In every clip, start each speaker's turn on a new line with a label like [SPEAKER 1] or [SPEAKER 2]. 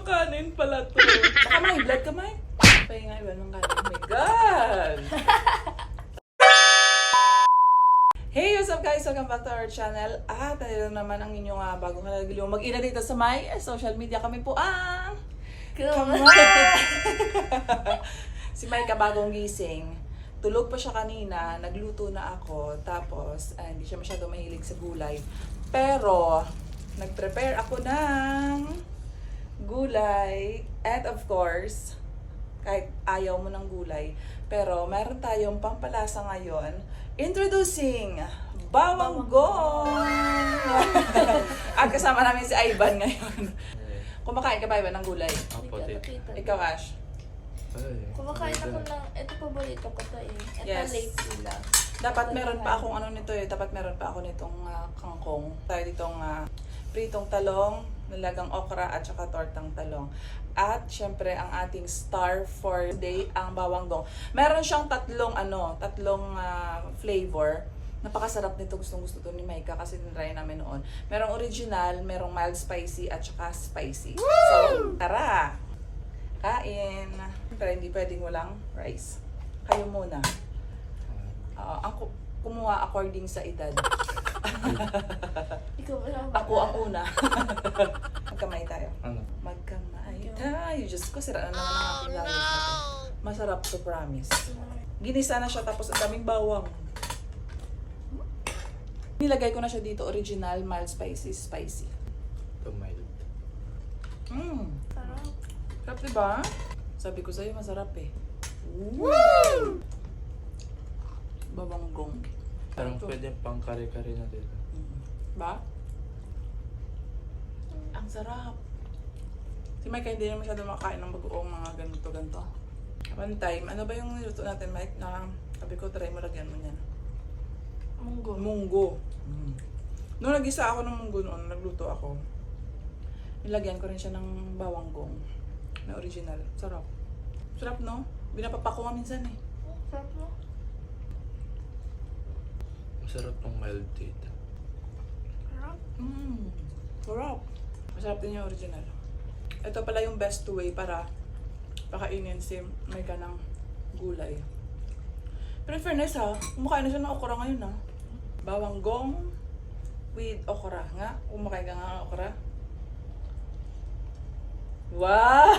[SPEAKER 1] Makanin pala to. Baka may blood ka, Mike. Pahinga iba ng kanin. Oh my God! Hey, what's up guys? Welcome back to our channel. At nandito naman ang inyong bagong kalagiliw mag-ina dito sa my social media. Kami po ang... Si Mike bagong gising. Tulog pa siya kanina, nagluto na ako, tapos hindi siya masyado mahilig sa gulay. Pero, nag-prepare ako ng gulay. And of course, kahit ayaw mo ng gulay, pero meron tayong pampalasa ngayon. Introducing Bawang Gong! At kasama namin si Ivan ngayon. Kumakain ka ba, Ivan, ng gulay?
[SPEAKER 2] Opo,
[SPEAKER 1] Ikaw, Ash?
[SPEAKER 3] Kumakain ako ng, ito paborito ko to eh. Ito
[SPEAKER 1] Yes.
[SPEAKER 3] lately lang.
[SPEAKER 1] Dapat meron pa akong ano nito eh. Dapat meron pa ako nitong kangkong. Tayo ditong pritong talong, nilagang okra at saka tortang talong. At syempre ang ating star for today ang bawang gong. Meron siyang tatlong flavor. Napakasarap nito, gustong-gusto to ni Maika kasi tinry namin noon. Merong original, merong mild spicy at saka spicy. So, tara! Kain! Pero hindi pwedeng walang rice. Kayo muna. Kumuha according sa edad.
[SPEAKER 3] Ikaw ba lang
[SPEAKER 1] Ako ang una. Magkamay tayo.
[SPEAKER 2] Ano?
[SPEAKER 1] Magkamay tayo. Diyos ko, sira na naman ang aking diet natin. Masarap to, promise. Ginisa na siya tapos ang daming bawang. Nilagay ko na siya dito, original, mild, spicy.
[SPEAKER 2] Ito mild.
[SPEAKER 3] Sarap.
[SPEAKER 1] Sarap diba? Sabi ko sa'yo, masarap eh. Bawang gong.
[SPEAKER 2] Parang pwede pang kare-kare na dito.
[SPEAKER 1] Ba? Ang sarap. Si Mike hindi na masyado makain ng bagoong mga ganito. One time, ano ba yung niluto natin, Mike? Na sabi ko, try mo, lagyan mo niyan. Munggo. Noong nag-isa ako ng munggo noon, nagluto ako. Nilagyan ko rin siya ng bawang gong. Na original. Sarap. Sarap, no? Binapapako nga minsan eh.
[SPEAKER 3] Sarap mo.
[SPEAKER 2] Masarap ng mild dito.
[SPEAKER 3] Sarap.
[SPEAKER 1] Sarap. Masarap din yung original. Ito pala yung best way para pakainin si Mika ng gulay. Pero in fairness kumakain na siya ng okra ngayon Bawang gong with okra nga. Kumakain ka nga ng okra. Wow!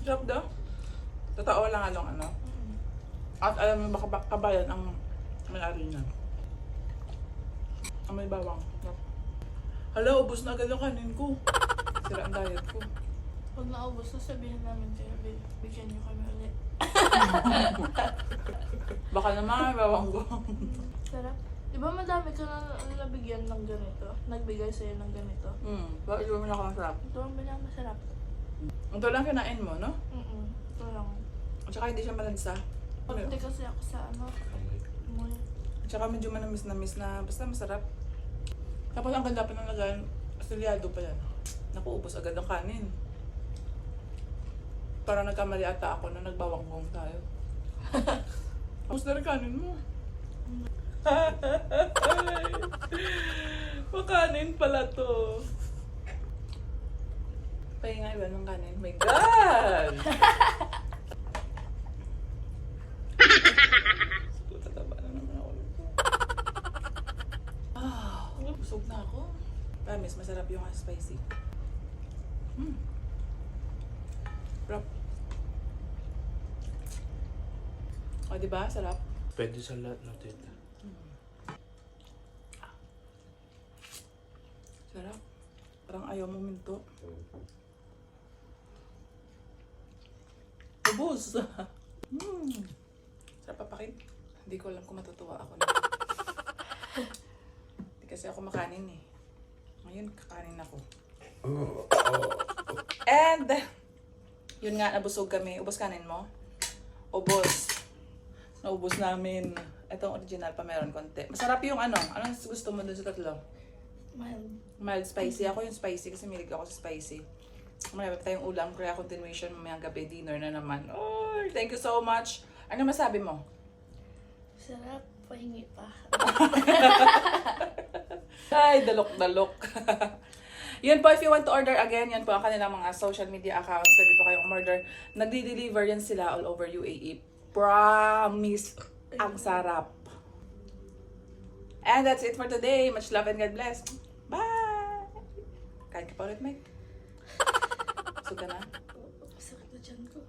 [SPEAKER 1] Sarap daw. Totoo lang At alam mo baka kabayan ang may-ari niya. Ang may bawang. Hala, ubos na agad yung kanin ko. Sira ang diet ko.
[SPEAKER 3] Pag naubos na, sabihin namin kayo, bigyan niyo kami ulit.
[SPEAKER 1] Baka naman may bawang gong.
[SPEAKER 3] Sarap. Di ba madami ka na nabigyan ng ganito? Nagbigay sa'yo ng ganito?
[SPEAKER 1] Bakit mo na ako masarap?
[SPEAKER 3] Ito ang masarap.
[SPEAKER 1] Ito lang kinain mo, no?
[SPEAKER 3] Ito lang.
[SPEAKER 1] At saka hindi siya malansa.
[SPEAKER 3] Hindi kasi ako sa moy.
[SPEAKER 1] At saka medyo manamis na basta masarap. Tapos ang ganda pa ng lagayan, asilyado pa yan. Naku, ubos agad ang kanin. Parang nagkamali ata ako na nagbawang gong tayo. Ubos na rin kanin mo. Makanin pala to. Pahinga iba ng kanin. My God! Tataba na naman ako nito. Busog na ako. Promise, masarap yung spicy. Sarap. O, diba? Sarap.
[SPEAKER 2] Pwede sa lahat na dito.
[SPEAKER 1] Sarap. Parang ayaw mo minto. Ubus! Sarap papakin. Hindi ko alam kung matutuwa ako na. Hindi kasi ako makanin eh. Ngayon, kakanin ako. And, yun nga, nabusog kami. Ubos kanin mo? Ubos. Naubos namin. Itong original pa meron konti. Masarap yung Anong gusto mo dun sa tatlo? Mild spicy. Ako yung spicy kasi milig ako sa spicy. Marami pa tayong ulam. Kaya continuation mamayang gabi. Dinner na naman. Oh, thank you so much. Ano masabi mo?
[SPEAKER 3] Sarap. Pahingi pa.
[SPEAKER 1] Ay, dalok-dalok. Yun po, if you want to order again, yan po ang kanilang mga social media accounts. Pwede po kayong order. Nagdi-deliver yan sila all over UAE. Promise, ang sarap. And that's it for today. Much love and God bless. Bye! Kain ka pa ulit, Mike. Suka na.
[SPEAKER 3] Sakit na dyan ko.